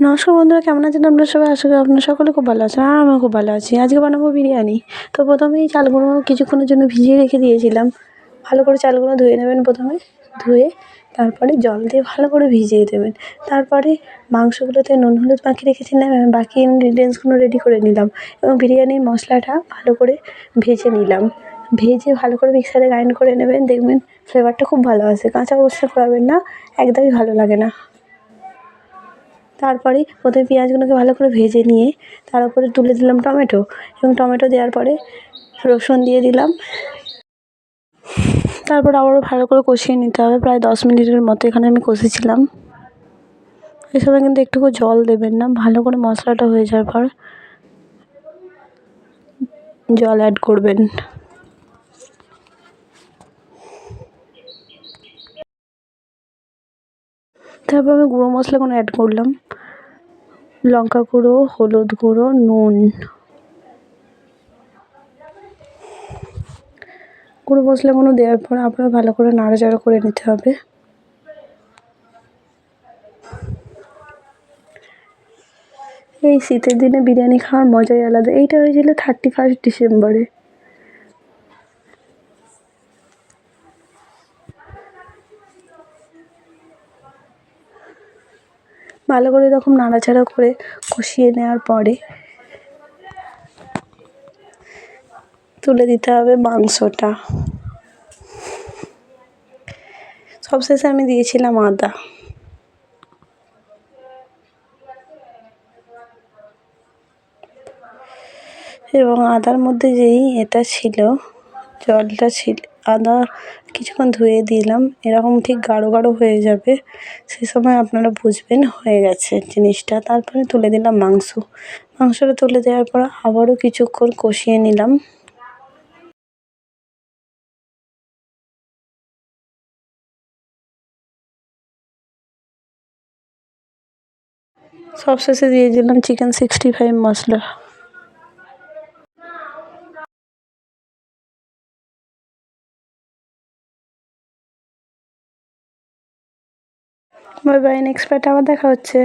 নমস্কার বন্ধুরা, কেমন আছেন আপনারা সবাই? আশা করি আপনারা সকলে খুব ভালো আছেন। আর আমিও খুব ভালো আছি। আজকে বানাবো বিরিয়ানি। তো প্রথমেই চালগুলো কিছুক্ষণের জন্য ভিজিয়ে রেখে দিয়েছিলাম। ভালো করে চালগুলো ধুয়ে নেবেন প্রথমে। ধুয়ে তারপরে জল দিয়ে ভালো করে ভিজিয়ে দেবেন। তারপরে মাংসগুলোতে নুন হলুদ মাখিয়ে রেখেছিলাম, বাকি ইনগ্রিডিয়েন্টসগুলো রেডি করে নিলাম এবং বিরিয়ানির মশলাটা ভালো করে ভেজে নিলাম। ভেজে ভালো করে মিক্সারে গ্রাইন্ড করে নেবেন, দেখবেন ফ্লেভারটা খুব ভালো আসে। কাঁচা অবস্থায় করাবেন না, একদমই ভালো লাগে না। তারপরে প্রথমে পেঁয়াজগুলোকে ভালো করে ভেজে নিয়ে তার উপরে তুলে দিলাম টমেটো, এবং টমেটো দেওয়ার পরে রসুন দিয়ে দিলাম। তারপর আবারও ভালো করে কষিয়ে নিতে হবে, প্রায় 10 মিনিটের মতো এখানে আমি কষেছিলাম। এই সময় কিন্তু একটুকু জল দেবেন না, ভালো করে মশলাটা হয়ে যাওয়ার পর জল অ্যাড করবেন। তারপর আমি গুঁড়ো মশলাগুলো অ্যাড করলাম, লঙ্কা গুঁড়ো, হলুদ গুঁড়ো, নুন। গুঁড়ো মশলাগুলো দেওয়ার পর আবার ভালো করে নাড়াচাড়া করে নিতে হবে। এই শীতের দিনে বিরিয়ানি খাওয়ার মজাই আলাদা। এইটা হয়েছিল 31 ডিসেম্বরে। ভালো করে এরকম নাড়াচাড়া করে কষিয়ে নেওয়ার পরে তুলে দিতে হবে মাংসটা। সবশেষে আমি দিয়েছিলাম আদা। এবং আদার মধ্যে যেই এটা ছিল, জলটা ছিল, আদা কিছুক্ষণ ধুয়ে দিলাম, এরকম ঠিক গাঢ় গাঢ় হয়ে যাবে, সেই সময় আপনারা বুঝবেন হয়ে গেছে জিনিসটা। তারপরে তুলে দিলাম মাংসটা তুলে দেওয়ার পর আবারও কিছুক্ষণ কষিয়ে নিলাম। সবশেষে দিয়ে দিলাম চিকেন 65 মশলা। বাই বাই, নেক্সট পার্টে আবার দেখা হচ্ছে।